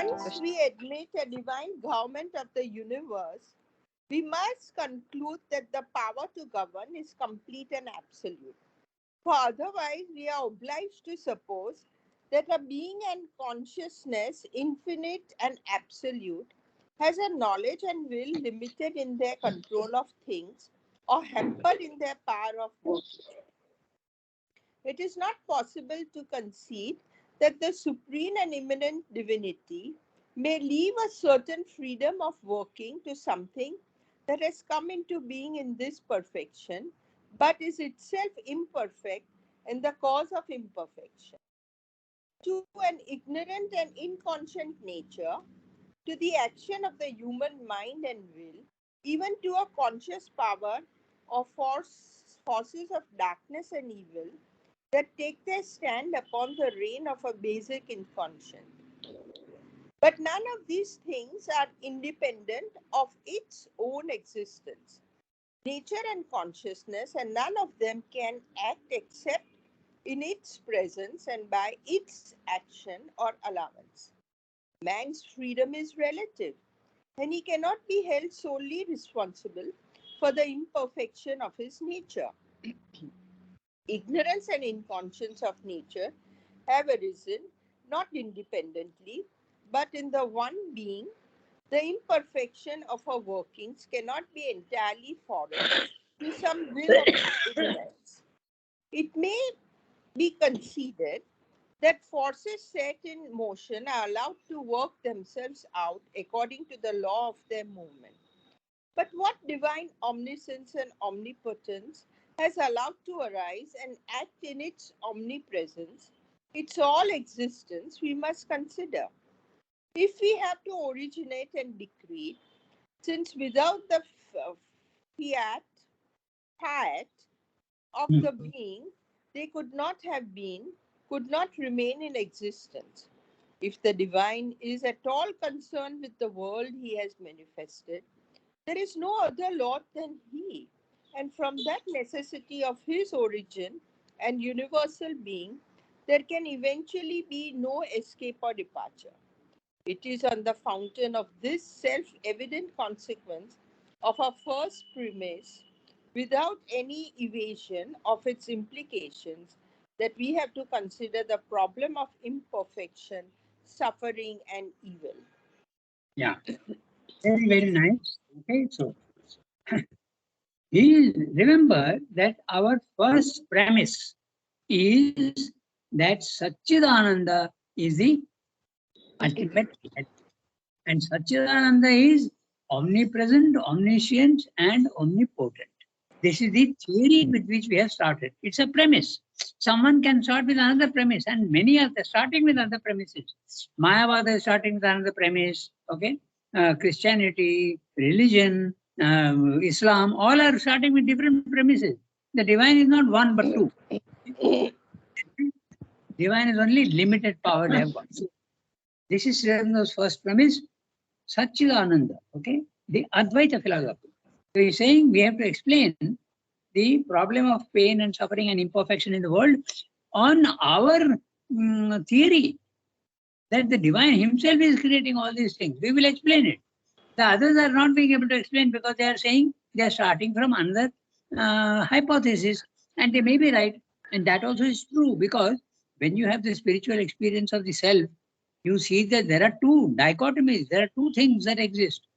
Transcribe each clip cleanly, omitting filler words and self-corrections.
Once we admit a divine government of the universe, we must conclude that the power to govern is complete and absolute. For otherwise, we are obliged to suppose that a being and consciousness, infinite and absolute, has a knowledge and will limited in their control of things or hampered in their power of working. It is not possible to concede that the supreme and immanent divinity may leave a certain freedom of working to something that has come into being in this perfection, but is itself imperfect and the cause of imperfection. To an ignorant and inconscient nature, to the action of the human mind and will, even to a conscious power or forces of darkness and evil that take their stand upon the reign of a basic inconscient. But none of these things are independent of its own existence. Nature and consciousness, and none of them can act except in its presence and by its action or allowance. Man's freedom is relative, and he cannot be held solely responsible for the imperfection of his nature. Ignorance and inconscience of nature have arisen not independently, but in the one being. The imperfection of our workings cannot be entirely foreign to some will of ignorance. It may be conceded that forces set in motion are allowed to work themselves out according to the law of their movement. But what divine omniscience and omnipotence has allowed to arise and act in its omnipresence, its all existence, we must consider. If we have to originate and decree, since without the fiat of the being, they could not have been, could not remain in existence. If the divine is at all concerned with the world he has manifested, there is no other Lord than he. And from that necessity of his origin and universal being, there can eventually be no escape or departure. It is on the fountain of this self-evident consequence of our first premise, without any evasion of its implications, that we have to consider the problem of imperfection, suffering, and evil. Yeah, very, very nice. Okay, so please remember that our first premise is that Satchidananda is the ultimate reality. And Satchidananda is omnipresent, omniscient, and omnipotent. This is the theory with which we have started. It's a premise. Someone can start with another premise, and many are starting with other premises. Mayavada is starting with another premise, okay? Christianity, religion, Islam, all are starting with different premises. The divine is not one but two. Divine is only limited power they have got. So this is Sriaurobido's first premise, Satchidananda, okay? The Advaita philosophy. So he's saying we have to explain the problem of pain and suffering and imperfection in the world on our theory that the divine himself is creating all these things. We will explain it. The others are not being able to explain because they are saying they are starting from another hypothesis, and they may be right. And that also is true, because when you have the spiritual experience of the self, you see that there are two dichotomies, there are two things that exist.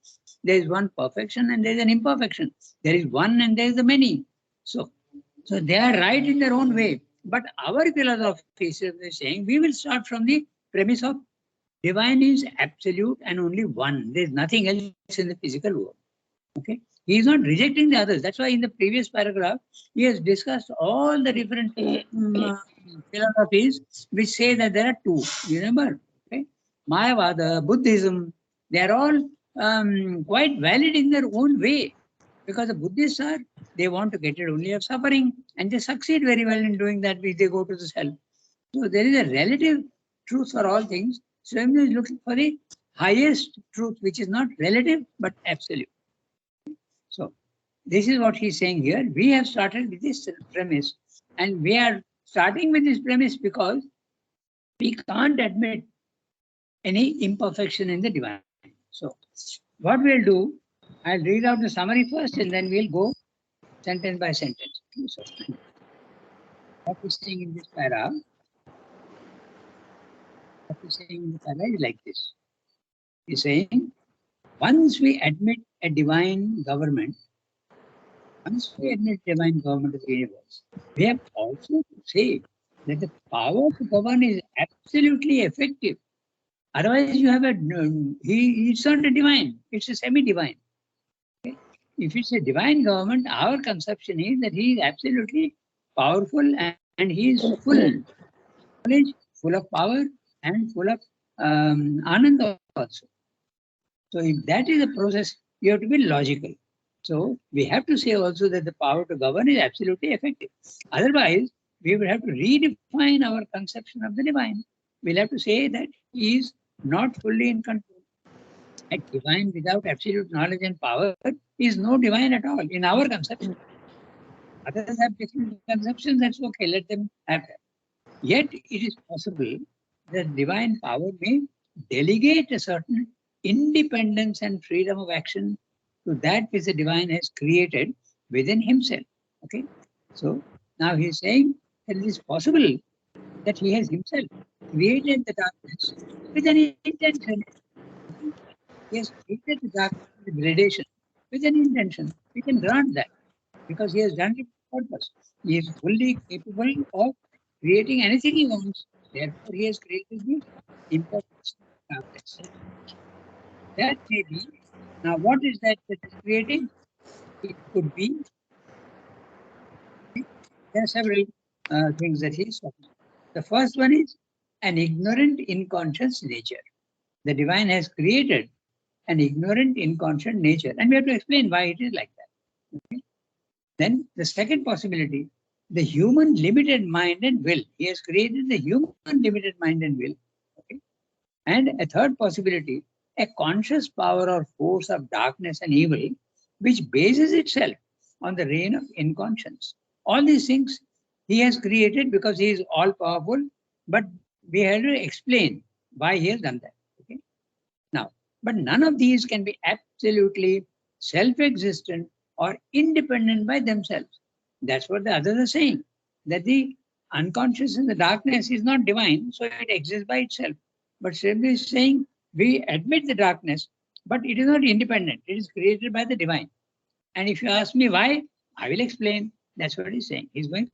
There is one perfection and there is an imperfection. There is one and there is the many. So they are right in their own way. But our philosophy is saying we will start from the premise of divine is absolute and only one. There is nothing else in the physical world. Okay, he is not rejecting the others. That's why in the previous paragraph he has discussed all the different philosophies which say that there are two. You remember? Okay, Mayavada, Buddhism, they are all quite valid in their own way, because the Buddhists are, they want to get rid only of suffering, and they succeed very well in doing that which they go to the self. So there is a relative truth for all things. Swami is looking for the highest truth, which is not relative but absolute. So this is what he's saying here. We have started with this premise, and we are starting with this premise because we can't admit any imperfection in the divine. So, what we'll do, I'll read out the summary first and then we'll go sentence by sentence. So, what we're saying in this para, is like this. He's saying, once we admit a divine government, of the universe, we have also to say that the power to govern is absolutely effective. Otherwise, you have it's not a divine, it's a semi-divine. Okay? If it's a divine government, our conception is that he is absolutely powerful and he is full of knowledge, full of power, and full of ananda also. So if that is the process, you have to be logical. So we have to say also that the power to govern is absolutely effective. Otherwise, we will have to redefine our conception of the divine. We'll have to say that he is not fully in control. A divine without absolute knowledge and power is no divine at all in our conception. Others have different conceptions, that's okay, let them have that. Yet it is possible that divine power may delegate a certain independence and freedom of action to that which the divine has created within himself. Okay, so now he is saying that it is possible that he has himself created the darkness with an intention. He has created the darkness, the gradation, with an intention. We can grant that because he has done it for purpose. He is fully capable of creating anything he wants. Therefore, he has created the imperfection of darkness. That may be. Now, what is that is creating? It could be. There are several things that he is talking about. The first one is an ignorant, inconscious nature. The divine has created an ignorant, inconscient nature, and we have to explain why it is like that. Okay? Then the second possibility, the human limited mind and will. He has created the human limited mind and will. Okay? And a third possibility, a conscious power or force of darkness and evil, which bases itself on the reign of inconscience. All these things he has created because he is all powerful, but we have to explain why he has done that. Okay? Now, but none of these can be absolutely self-existent or independent by themselves. That's what the others are saying, that the unconscious and the darkness is not divine, so it exists by itself. But Srila is saying we admit the darkness, but it is not independent. It is created by the divine. And if you ask me why, I will explain. That's what he's saying. He's going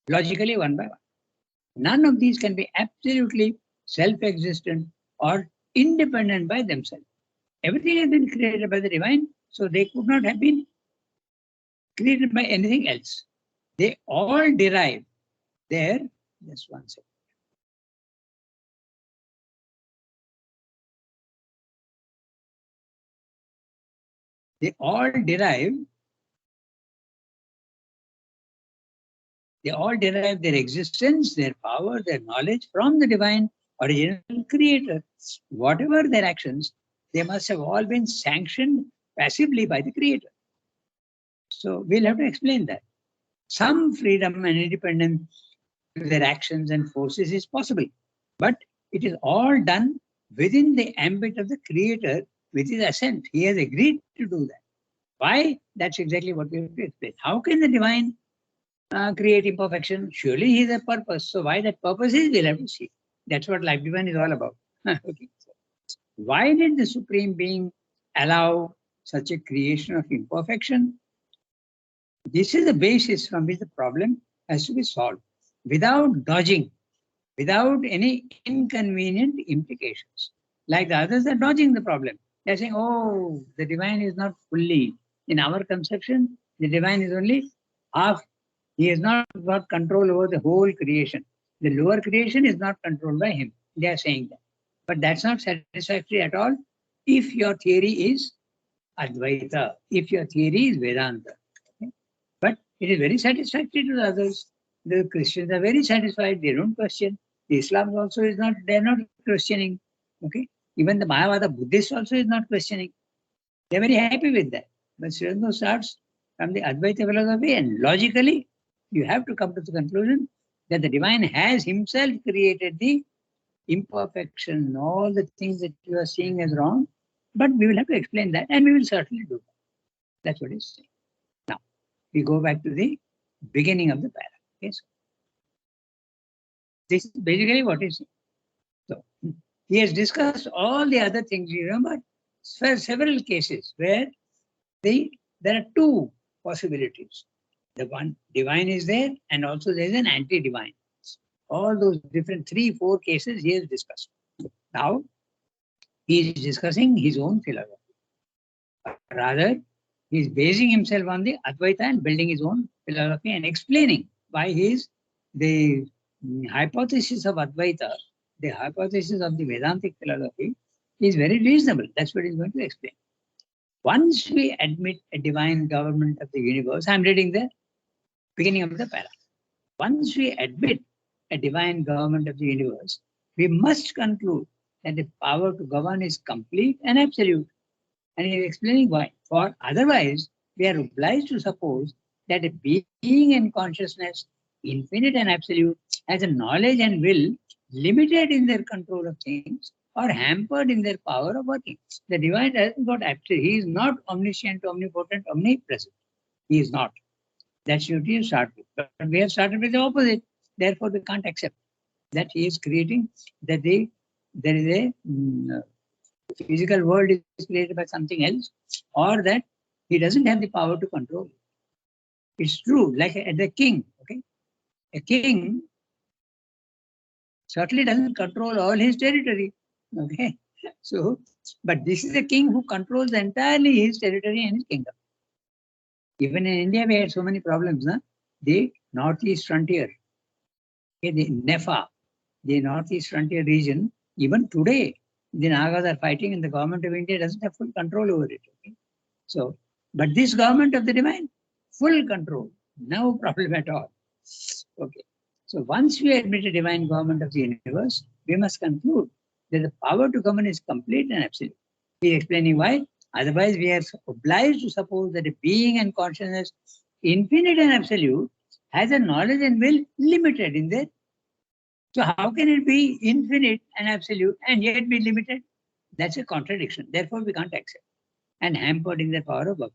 logically one by one. None of these can be absolutely self-existent or independent by themselves. Everything has been created by the divine, so they could not have been created by anything else. They all derive their, just one second. They all derive their existence, their power, their knowledge from the divine original creator. Whatever their actions, they must have all been sanctioned passively by the creator. So we'll have to explain that. Some freedom and independence to their actions and forces is possible, but it is all done within the ambit of the creator with his assent. He has agreed to do that. Why? That's exactly what we have to explain. How can the divine create imperfection? Surely he has a purpose. So why that purpose is, we'll have to see. That's what life divine is all about. Okay. Why did the Supreme Being allow such a creation of imperfection? This is the basis from which the problem has to be solved without dodging, without any inconvenient implications. Like the others are dodging the problem. They're saying, oh, the divine is not fully. In our conception, the divine is only half. He has not got control over the whole creation. The lower creation is not controlled by him. They are saying that. But that's not satisfactory at all if your theory is Advaita, if your theory is Vedanta. Okay? But it is very satisfactory to the others. The Christians are very satisfied. They don't question. The Islam also is not, they're not questioning. Okay? Even the Mayavada Buddhist also is not questioning. They're very happy with that. But Sri Aurobindo starts from the Advaita philosophy, and logically, you have to come to the conclusion that the divine has himself created the imperfection, all the things that you are seeing as wrong, but we will have to explain that, and we will certainly do that. That's what he's saying. Now, we go back to the beginning of the para. Okay, so this is basically what he's saying. So, he has discussed all the other things. You remember, several cases where there are two possibilities. The one divine is there, and also there is an anti-divine. All those different 3-4 cases he has discussed. Now, he is discussing his own philosophy. Rather, he is basing himself on the Advaita and building his own philosophy and explaining why the hypothesis of Advaita, the hypothesis of the Vedantic philosophy, is very reasonable. That's what he's going to explain. Once we admit a divine government of the universe, I'm reading the beginning of the para. Once we admit a divine government of the universe, we must conclude that the power to govern is complete and absolute. And he is explaining why. For otherwise, we are obliged to suppose that a being and consciousness, infinite and absolute, has a knowledge and will limited in their control of things or hampered in their power of working. The divine hasn't got absolute. He is not omniscient, omnipotent, omnipresent. He is not. That's what you start with. But we have started with the opposite. Therefore, we can't accept that he is creating, that there is a physical world is created by something else, or that he doesn't have the power to control it. It's true, like the king. Okay, a king certainly doesn't control all his territory. Okay, so but this is a king who controls entirely his territory and his kingdom. Even in India, we had so many problems. The northeast frontier, okay, the NEFA, the northeast frontier region, even today, the Nagas are fighting and the government of India doesn't have full control over it. Okay? So, but this government of the divine, full control, no problem at all. Okay. So once we admit a divine government of the universe, we must conclude that the power to govern is complete and absolute. He is explaining why. Otherwise, we are obliged to suppose that a being and consciousness, infinite and absolute, has a knowledge and will limited in their. So how can it be infinite and absolute and yet be limited? That's a contradiction. Therefore, we can't accept. And hampered in the power of work.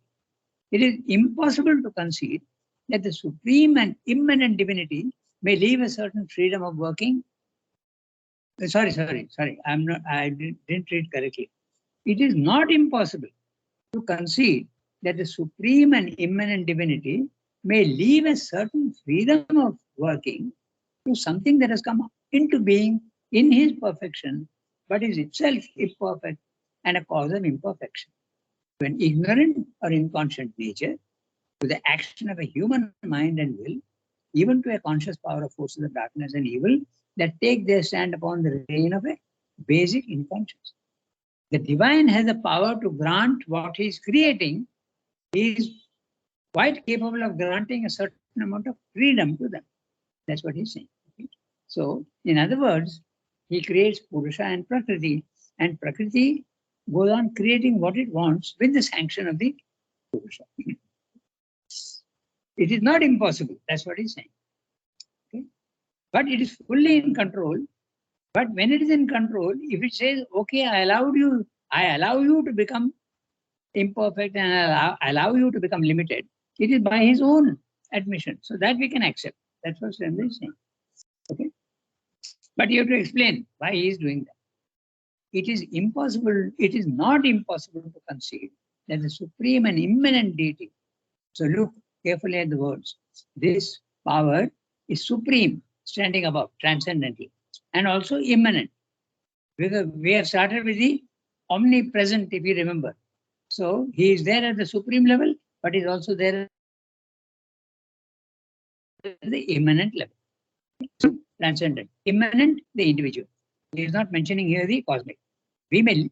It is impossible to concede that the supreme and immanent divinity may leave a certain freedom of working. Sorry. I didn't read correctly. It is not impossible to concede that the supreme and immanent divinity may leave a certain freedom of working to something that has come into being in his perfection, but is itself imperfect and a cause of imperfection. To an ignorant or inconscient nature, to the action of a human mind and will, even to a conscious power of forces of darkness and evil that take their stand upon the reign of a basic inconscience. The divine has the power to grant what he is creating. He is quite capable of granting a certain amount of freedom to them. That's what he's saying. Okay? So, in other words, he creates Purusha and Prakriti goes on creating what it wants with the sanction of the Purusha. It is not impossible. That's what he's saying. Okay? But it is fully in control. But when it is in control, if it says, okay, I allow you to become imperfect and I allow you to become limited, it is by his own admission. So that we can accept. That's what Swami is saying. Okay? But you have to explain why he is doing that. It is not impossible to conceive that the supreme and immanent deity. So look carefully at the words. This power is supreme, standing above, transcendently, and also immanent. Because we have started with the omnipresent, if you remember. So he is there at the supreme level, but is also there at the immanent level. So, transcendent. Immanent, the individual. He is not mentioning here the cosmic. We may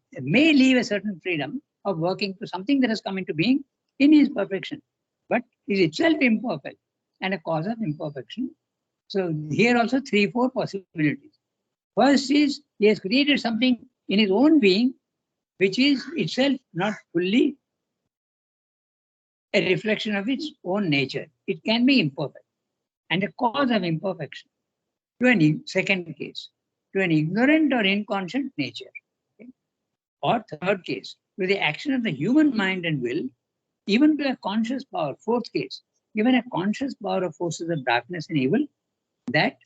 leave a certain freedom of working to something that has come into being in his perfection, but is itself imperfect and a cause of imperfection. So here also 3-4 possibilities. First is he has created something in his own being which is itself not fully a reflection of its own nature. It can be imperfect and a cause of imperfection. To any second case, to an ignorant or inconscient nature. Okay? Or third case, to the action of the human mind and will, even to a conscious power. Fourth case, given a conscious power of forces of darkness and evil, that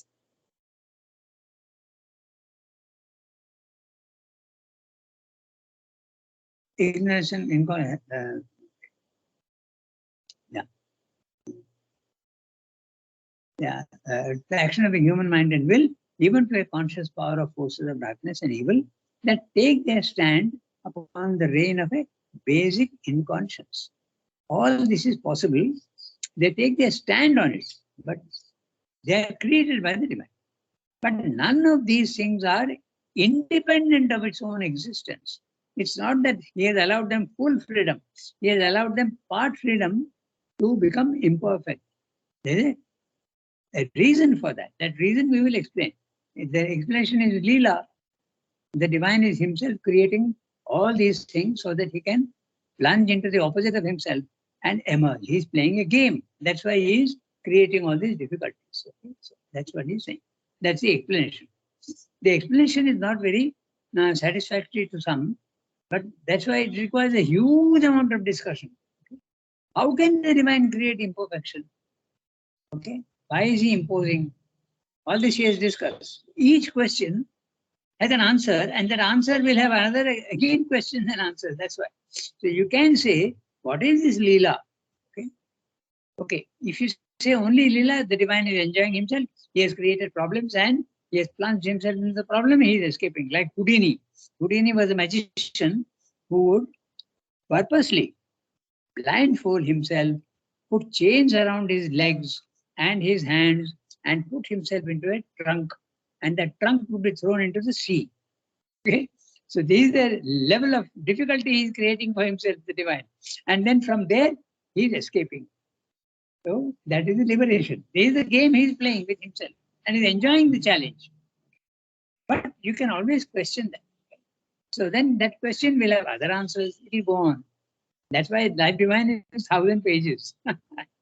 ignorance and the action of the human mind and will, even to a conscious power of forces of darkness and evil, that take their stand upon the reign of a basic inconscience. All this is possible. They take their stand on it, but they are created by the divine. But none of these things are independent of its own existence. It's not that he has allowed them full freedom. He has allowed them part freedom to become imperfect. There is a reason for that. That reason we will explain. The explanation is Leela. The divine is himself creating all these things so that he can plunge into the opposite of himself and emerge. He's playing a game. That's why he is creating all these difficulties. Okay? So that's what he's saying. That's the explanation. The explanation is not very satisfactory to some, but that's why it requires a huge amount of discussion. Okay? How can the divine create imperfection? Okay? Why is he imposing? All this he has discussed. Each question has an answer, and that answer will have another again question and answer. That's why. So you can say, what is this Leela? Okay. Okay. If you say only Leela, the divine is enjoying himself. He has created problems and he has plunged himself into the problem. He is escaping. Like Houdini. Houdini was a magician who would purposely blindfold himself, put chains around his legs and his hands, and put himself into a trunk, and that trunk would be thrown into the sea. Okay? So this is the level of difficulty he is creating for himself, the divine. And then from there, he is escaping. So that is the liberation. This is the game he is playing with himself and is enjoying the challenge. But you can always question that. So then that question will have other answers. It will go on. That's why Life Divine is 1,000 pages.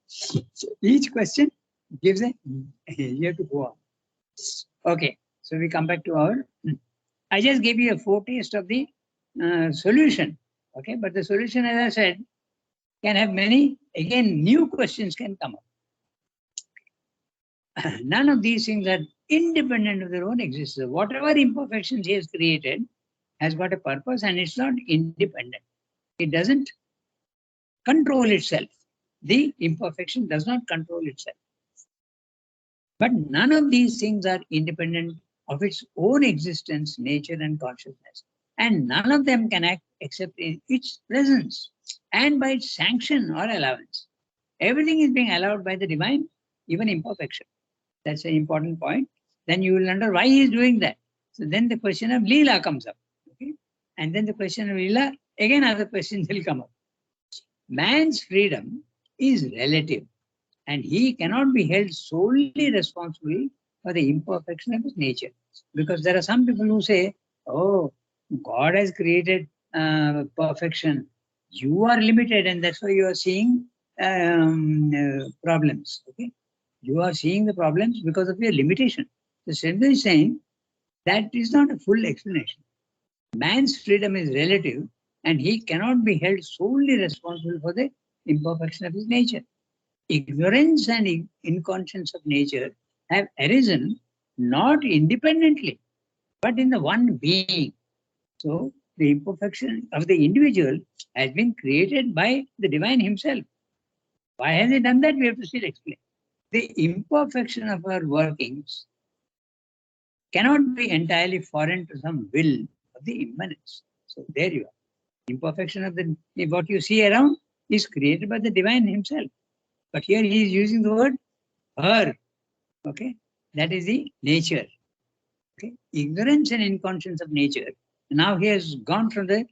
So each question gives a, you have to go on. Okay, so we come back to our, I just gave you a foretaste of the solution. Okay, but the solution, as I said, can have many, again, new questions can come up. None of these things are independent of their own existence. Whatever imperfections he has created has got a purpose and it's not independent. It doesn't control itself. The imperfection does not control itself. But none of these things are independent of its own existence, nature, and consciousness. And none of them can act except in its presence and by its sanction or allowance. Everything is being allowed by the divine, even imperfection. That's an important point. Then you will wonder why he is doing that. So then the question of Leela comes up. Okay? And then the question of Leela, again other questions will come up. Man's freedom is relative, and he cannot be held solely responsible for the imperfection of his nature. Because there are some people who say, oh, God has created perfection. You are limited, and that's why you are seeing problems. Okay, you are seeing the problems because of your limitation. The Sridhar is saying that is not a full explanation. Man's freedom is relative, and he cannot be held solely responsible for the imperfection of his nature. Ignorance and inconscience of nature have arisen not independently, but in the one being. So the imperfection of the individual has been created by the divine himself. Why has he done that? We have to still explain. The imperfection of our workings cannot be entirely foreign to some will of the immanence. So there you are. Imperfection of the what you see around is created by the divine himself. But here he is using the word her. Okay, that is the nature. Okay, ignorance and inconscience of nature. Now he has gone from the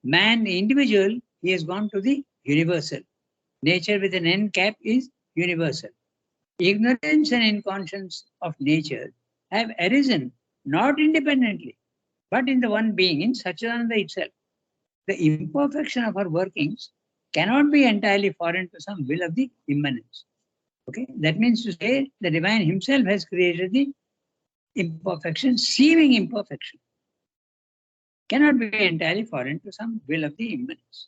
man, the individual, he has gone to the universal. Nature with an N cap is universal. Ignorance and inconscience of nature have arisen not independently, but in the one being, in Satchidananda itself. The imperfection of our workings cannot be entirely foreign to some will of the immanence. Okay, that means to say the divine himself has created the imperfection, seeming imperfection, cannot be entirely foreign to some will of the immanence.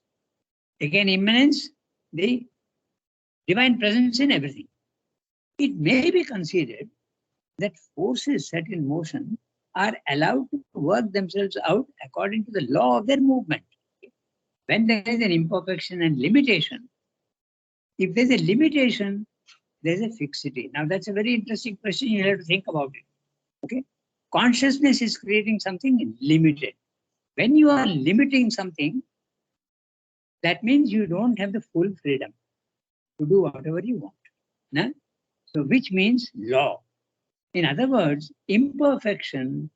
Again, immanence, the divine presence in everything. It may be considered that forces set in motion are allowed to work themselves out according to the law of their movement. When there is an imperfection and limitation, if there's a limitation, there's a fixity. Now, that's a very interesting question. You have to think about it. Okay? Consciousness is creating something limited. When you are limiting something, that means you don't have the full freedom to do whatever you want. No? So, which means law. In other words, imperfection,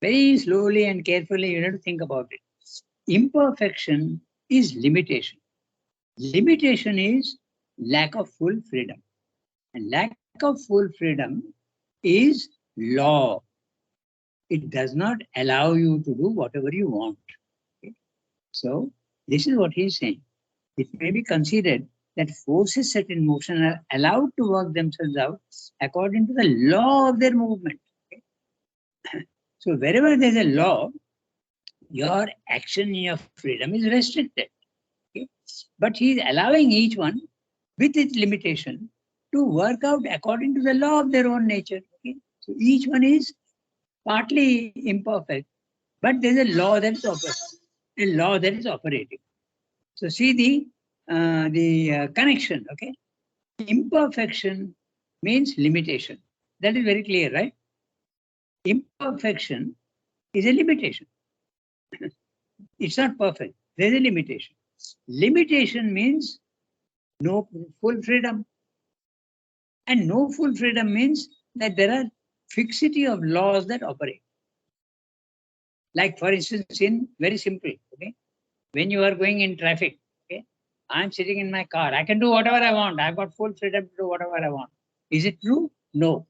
very slowly and carefully, you have to think about it. Imperfection is limitation. Limitation is lack of full freedom. And lack of full freedom is law. It does not allow you to do whatever you want. Okay? So, this is what he's saying. It may be considered that forces set in motion are allowed to work themselves out according to the law of their movement. Okay? So, wherever there's a law, your action, your freedom is restricted. Okay? But he is allowing each one with its limitation to work out according to the law of their own nature. Okay? So each one is partly imperfect, but there's a law that is operating. So see the connection. Okay, imperfection means limitation. That is very clear, right? Imperfection is a limitation. It's not perfect. There's a limitation. Limitation means no full freedom. And no full freedom means that there are fixity of laws that operate. Like, for instance, in very simple, okay, when you are going in traffic, okay, I'm sitting in my car, I can do whatever I want. I've got full freedom to do whatever I want. Is it true? No,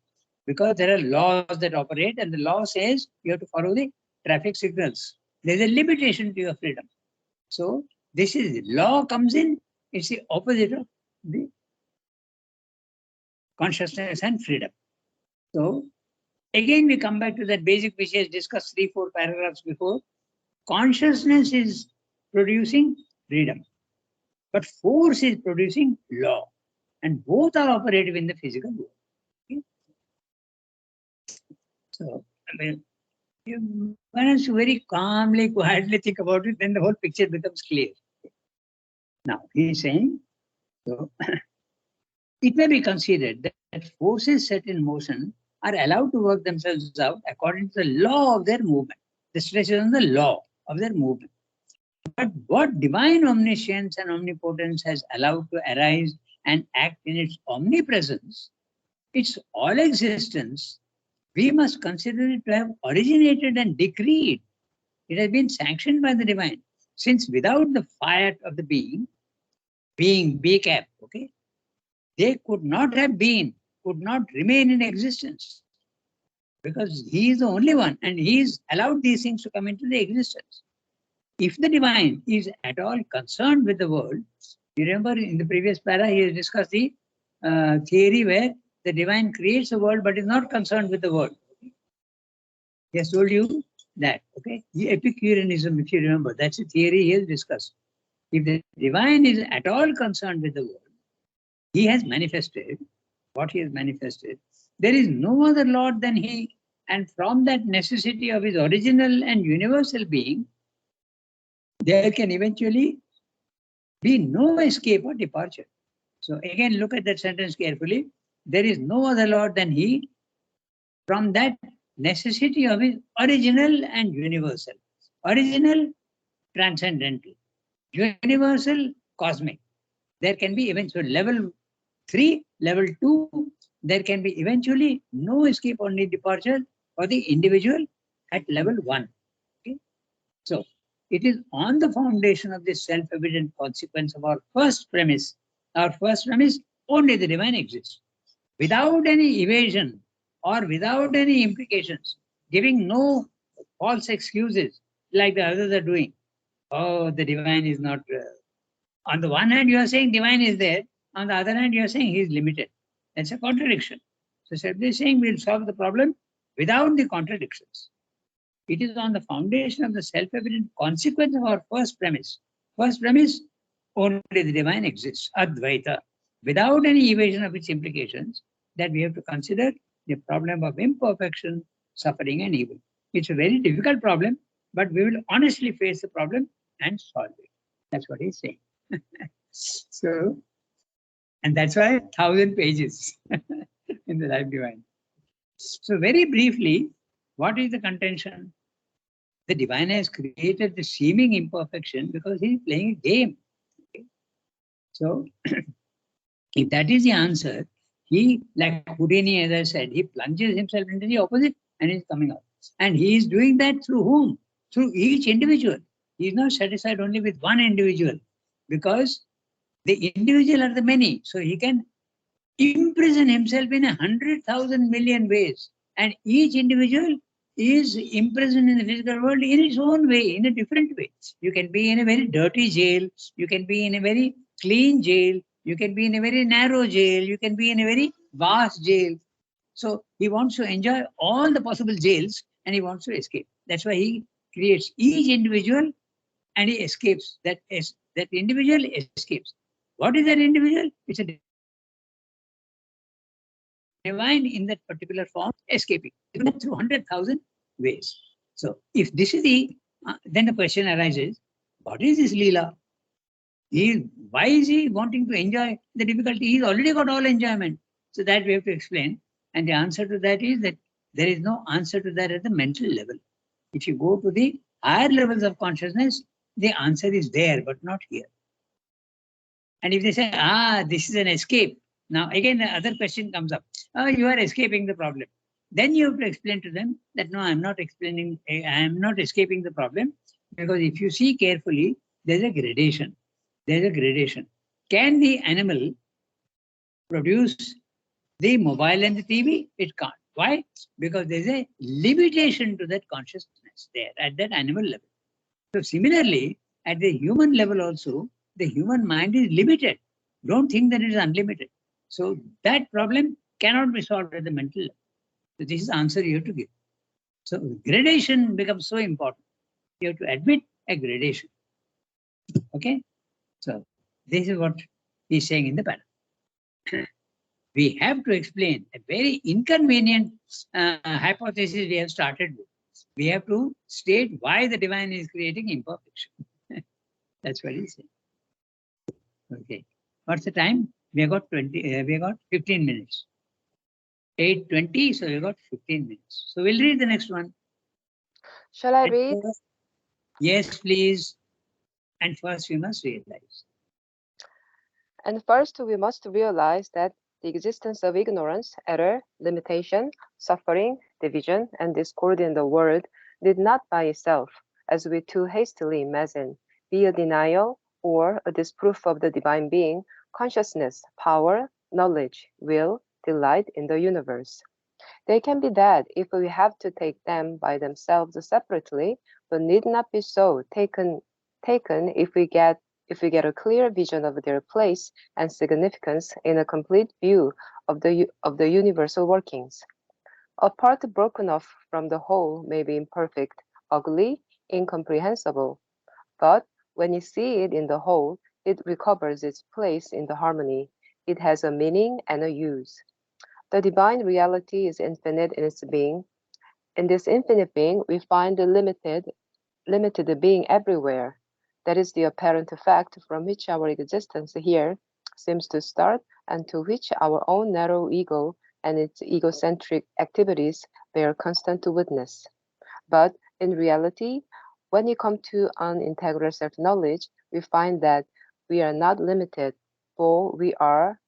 because there are laws that operate, and the law says you have to follow the traffic signals. There's a limitation to your freedom. So this is law comes in. It's the opposite of the consciousness and freedom. So again, we come back to that basic which is discussed 3-4 paragraphs before. Consciousness is producing freedom, but force is producing law, and both are operative in the physical world. Okay? So, I mean, you manage to very calmly, quietly think about it, then the whole picture becomes clear. Now, he is saying, so it may be considered that forces set in motion are allowed to work themselves out according to the law of their movement. The stress is on the law of their movement. But what divine omniscience and omnipotence has allowed to arise and act in its omnipresence, its all existence, we must consider it to have originated and decreed. It has been sanctioned by the divine. Since without the fiat of the being B-cap, okay, they could not have been, could not remain in existence, because he is the only one and he is allowed these things to come into the existence. If the divine is at all concerned with the world, you remember in the previous para he has discussed the theory where the divine creates the world but is not concerned with the world. He has told you that, okay? The Epicureanism, if you remember, that's a theory he has discussed. If the divine is at all concerned with the world, he has manifested what he has manifested. There is no other Lord than he, and from that necessity of his original and universal being, there can eventually be no escape or departure. So again, look at that sentence carefully. There is no other Lord than he, from that necessity of his original and universal. Original, transcendental. Universal, cosmic. There can be eventually level 3, level 2, there can be eventually no escape or departure for the individual at level 1. Okay? So it is on the foundation of this self-evident consequence of our first premise. Our first premise, only the divine exists. Without any evasion or without any implications, giving no false excuses like the others are doing. Oh, the divine is not. On the one hand, you are saying divine is there. On the other hand, you are saying he is limited. That's a contradiction. So simply saying we'll solve the problem without the contradictions. It is on the foundation of the self-evident consequence of our first premise. First premise, only the divine exists, Advaita, without any evasion of its implications, that we have to consider the problem of imperfection, suffering, and evil. It's a very difficult problem, but we will honestly face the problem and solve it. That's what he's saying. So, and that's why 1,000 pages in the Life Divine. So, very briefly, what is the contention? The divine has created the seeming imperfection because he is playing a game. Okay? So, if that is the answer, he, like Houdini, as I said, he plunges himself into the opposite and is coming out. And he is doing that through whom? Through each individual. He is not satisfied only with one individual, because the individual are the many. So he can imprison himself in 100,000 million ways. And each individual is imprisoned in the physical world in its own way, in a different way. You can be in a very dirty jail. You can be in a very clean jail. You can be in a very narrow jail. You can be in a very vast jail. So he wants to enjoy all the possible jails and he wants to escape. That's why he creates each individual and he escapes. That individual escapes. What is that individual? It's a divine in that particular form, escaping through 100,000 ways. So if this is then the question arises, what is this Leela? Why is he wanting to enjoy the difficulty? He's already got all enjoyment. So that we have to explain. And the answer to that is that there is no answer to that at the mental level. If you go to the higher levels of consciousness, the answer is there, but not here. And if they say, this is an escape, now again the other question comes up. You are escaping the problem. Then you have to explain to them that no, I'm not escaping the problem, because if you see carefully, there's a gradation. There's a gradation. Can the animal produce the mobile and the TV? It can't. Why? Because there's a limitation to that consciousness there at that animal level. So similarly, at the human level also, the human mind is limited. Don't think that it is unlimited. So that problem cannot be solved at the mental level. So this is the answer you have to give. So gradation becomes so important. You have to admit a gradation. Okay? So this is what he's saying in the panel. We have to explain a very inconvenient hypothesis we have started with. We have to state why the divine is creating imperfection. That's what he's saying. Okay. What's the time? We have got 15 minutes. 8:20, so we got 15 minutes. So we'll read the next one. Shall I read? Yes, please. And first we must realize. And first we must realize that the existence of ignorance, error, limitation, suffering, division, and discord in the world did not by itself, as we too hastily imagine, be a denial or a disproof of the divine being, consciousness, power, knowledge, will, delight in the universe. They can be that if we have to take them by themselves separately, but need not be so taken if we get a clear vision of their place and significance in a complete view of the universal workings. A part broken off from the whole may be imperfect, ugly, incomprehensible, but when you see it in the whole, it recovers its place in the harmony. It has a meaning and a use. The divine reality is infinite in its being. In this infinite being, we find the limited being everywhere. That is the apparent fact from which our existence here seems to start and to which our own narrow ego and its egocentric activities bear constant witness. But in reality, when we come to an integral self-knowledge, we find that we are not limited, for we are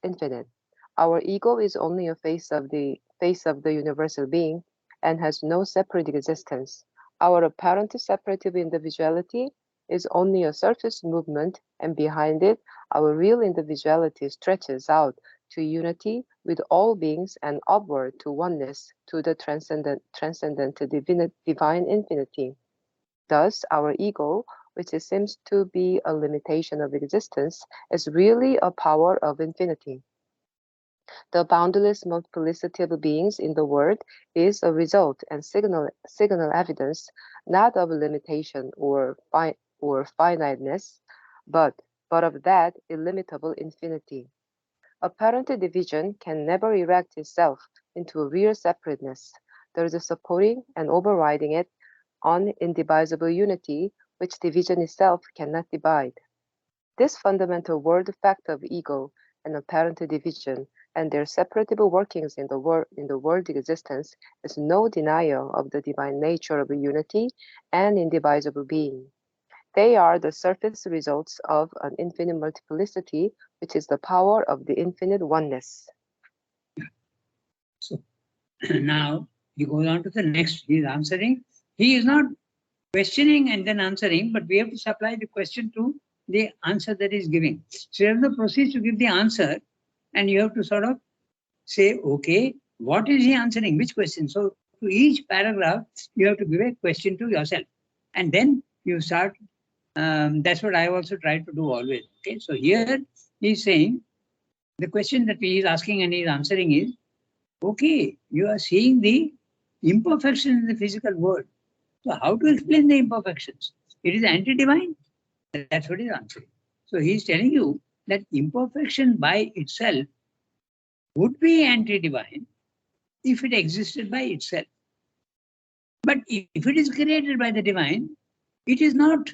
infinite. Our ego is only a face of the universal being and has no separate existence. Our apparent separative individuality is only a surface movement, and behind it, our real individuality stretches out to unity with all beings and upward to oneness, to the transcendent divine infinity. Thus, our ego, which seems to be a limitation of existence, is really a power of infinity. The boundless multiplicity of beings in the world is a result and signal evidence not of limitation or finiteness, but of that illimitable infinity. Apparent division can never erect itself into a real separateness. There is a supporting and overriding it on indivisible unity, which division itself cannot divide. This fundamental world fact of ego and apparent division and their separable workings in the world existence is no denial of the divine nature of unity and indivisible being. They are the surface results of an infinite multiplicity, which is the power of the infinite oneness. So now he goes on to the next. He is answering. He is not questioning and then answering, but we have to supply the question to the answer that is giving. So you have to proceed to give the answer, and you have to sort of say, okay, what is he answering? Which question? So to each paragraph, you have to give a question to yourself, and then you start. That's what I also try to do always. Okay, so here he's saying the question that he is asking and he is answering is, okay, you are seeing the imperfection in the physical world. So how to explain the imperfections? It is anti-divine. That's what he's answering. So he's telling you that imperfection by itself would be anti-divine if it existed by itself. But if it is created by the divine, it is not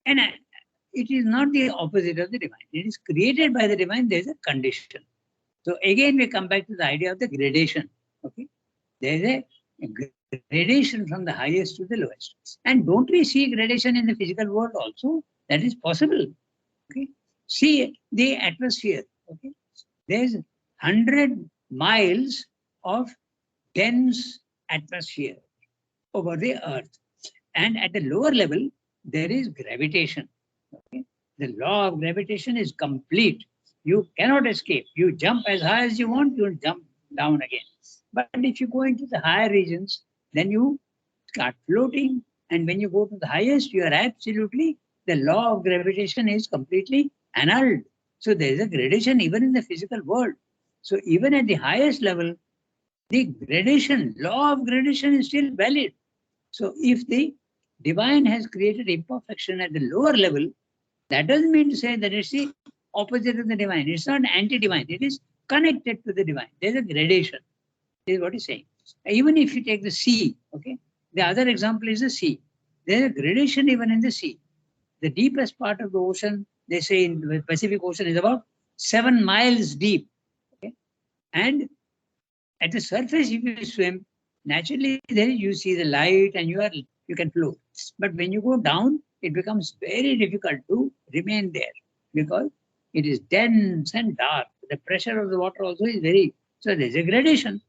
the opposite of the divine. It is created by the divine. There is a condition. So again, we come back to the idea of the gradation. Okay, there is a gradation from the highest to the lowest. And don't we see gradation in the physical world also? That is possible. Okay, see the atmosphere. Okay, there is 100 miles of dense atmosphere over the earth, and at the lower level there is gravitation. Okay, the law of gravitation is complete. You cannot escape. You jump as high as you want, you will jump down again. But if you go into the higher regions, then you start floating. And when you go to the highest, you are absolutely, the law of gravitation is completely annulled. So there is a gradation even in the physical world. So even at the highest level, the gradation, law of gradation is still valid. So if the divine has created imperfection at the lower level, that doesn't mean to say that it's the opposite of the divine. It's not anti-divine. It is connected to the divine. There's a gradation. This is what he's saying. Even if you take the sea, okay, the other example is the sea. There's a gradation even in the sea. The deepest part of the ocean, they say in the Pacific Ocean, is about 7 miles deep. Okay? And at the surface, if you swim, naturally there you see the light and you can float. But when you go down, it becomes very difficult to remain there because it is dense and dark. The pressure of the water also is very, so there's a gradation.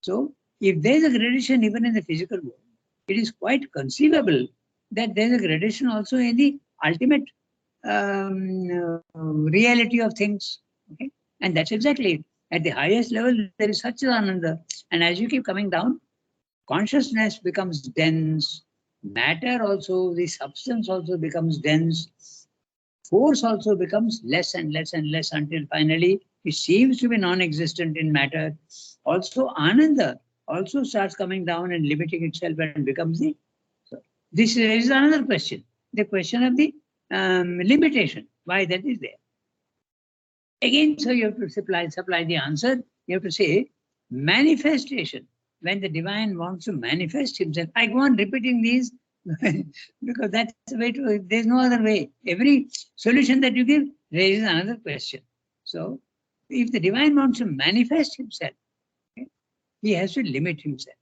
So if there's a gradation even in the physical world, it is quite conceivable that there's a gradation also in the ultimate reality of things. Okay? And that's exactly it. At the highest level, there is Satchidananda. And as you keep coming down, consciousness becomes dense, matter also, the substance also becomes dense, force also becomes less and less and less until finally it seems to be non-existent in matter. Also, Ananda also starts coming down and limiting itself and becomes the. So this is another question. The question of the limitation, why that is there. Again, so you have to supply the answer. You have to say manifestation. When the divine wants to manifest himself, I go on repeating these because that's the way to, there's no other way. Every solution that you give raises another question. So if the divine wants to manifest himself, okay, he has to limit himself.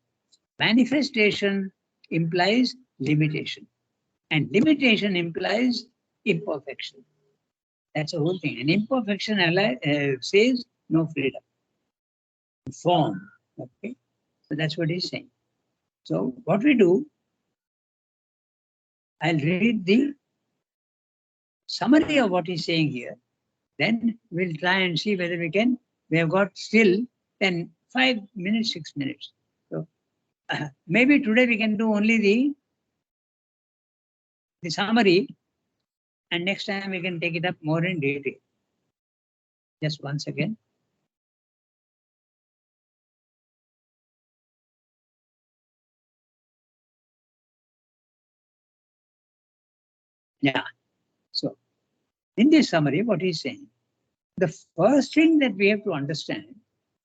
Manifestation implies limitation, and limitation implies imperfection. That's the whole thing. And imperfection says no freedom. Form. Okay. So that's what he's saying. So what we do, I'll read the summary of what he's saying here. Then we'll try and see whether we can. We have got still 5 minutes, 6 minutes. So maybe today we can do only the summary, and next time we can take it up more in detail. Just once again. Yeah. So, in this summary, what he's saying, the first thing that we have to understand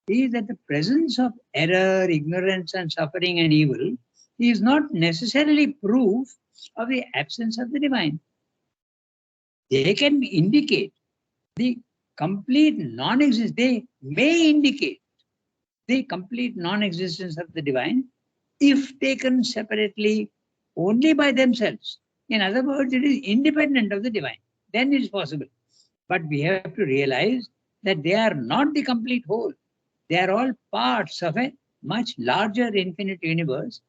is that the presence of error, ignorance, and suffering and evil is not necessarily proof of the absence of the divine. They can indicate the complete non-existence. They may indicate the complete non-existence of the divine if taken separately only by themselves. In other words, it is independent of the divine. Then it is possible. But we have to realize that they are not the complete whole. They are all parts of a much larger infinite universe,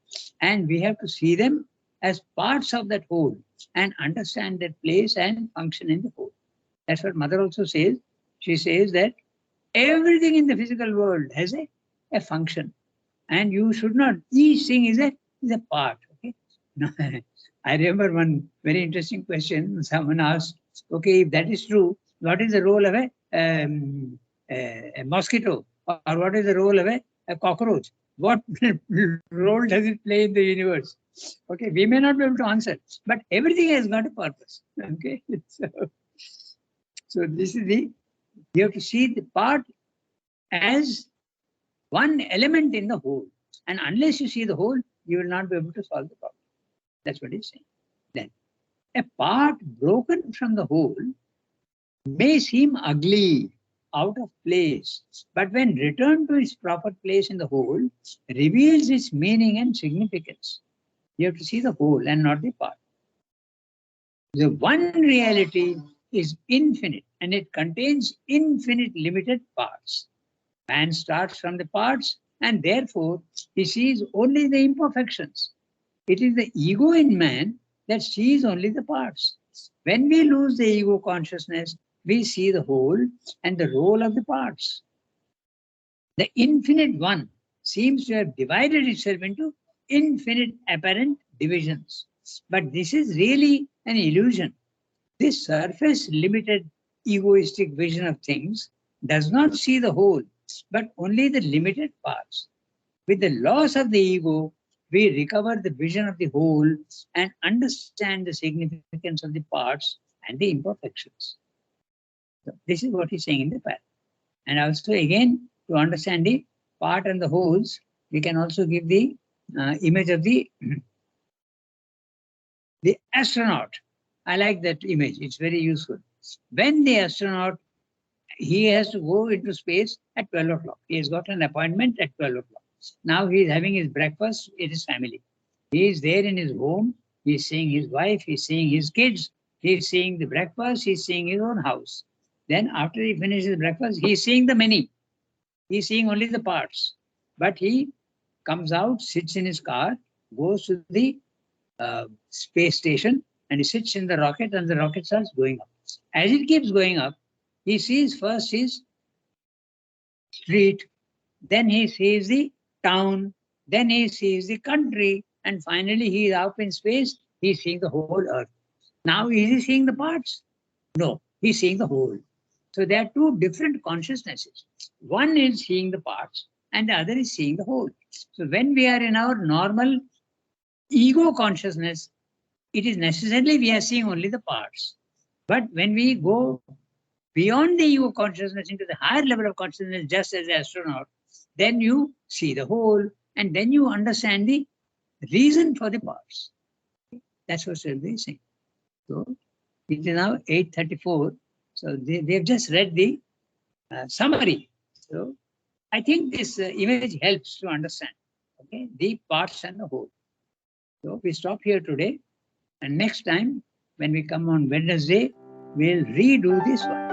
and we have to see them as parts of that whole and understand their place and function in the whole. That's what Mother also says. She says that everything in the physical world has a function, and you should not, each thing is a part. Okay. I remember one very interesting question. Someone asked, okay, if that is true, what is the role of a mosquito? Or what is the role of a cockroach? What role does it play in the universe? Okay, we may not be able to answer, but everything has got a purpose. Okay, so this is you have to see the part as one element in the whole. And unless you see the whole, you will not be able to solve the problem. That's what he's saying. Then, a part broken from the whole may seem ugly, out of place, but when returned to its proper place in the whole, reveals its meaning and significance. You have to see the whole and not the part. The one reality is infinite, and it contains infinite limited parts. Man starts from the parts, and therefore he sees only the imperfections. It is the ego in man that sees only the parts. When we lose the ego consciousness, we see the whole and the role of the parts. The infinite one seems to have divided itself into infinite apparent divisions. But this is really an illusion. This surface limited egoistic vision of things does not see the whole, but only the limited parts. With the loss of the ego, we recover the vision of the whole and understand the significance of the parts and the imperfections. So this is what he's saying in the path. And also, again, to understand the part and the wholes, we can also give the image of the astronaut. I like that image. It's very useful. When the astronaut, he has to go into space at 12 o'clock. He has got an appointment at 12 o'clock. Now he is having his breakfast with his family. He is there in his home. He is seeing his wife. He is seeing his kids. He is seeing the breakfast. He is seeing his own house. Then after he finishes breakfast, he is seeing the many. He is seeing only the parts. But he comes out, sits in his car, goes to the space station, and he sits in the rocket, and the rocket starts going up. As it keeps going up, he sees first his street, then he sees the town, then he sees the country, and finally he is up in space, he is seeing the whole earth. Now is he seeing the parts? No, he is seeing the whole. So there are two different consciousnesses. One is seeing the parts, and the other is seeing the whole. So when we are in our normal ego consciousness, it is necessarily we are seeing only the parts. But when we go beyond the ego consciousness into the higher level of consciousness, just as an astronaut, then you see the whole, and then you understand the reason for the parts. That's what Sridhar is saying. So it is now 8:34. So they've just read the summary. So I think this image helps to understand, okay, the parts and the whole. So we stop here today, and next time when we come on Wednesday, we'll redo this one.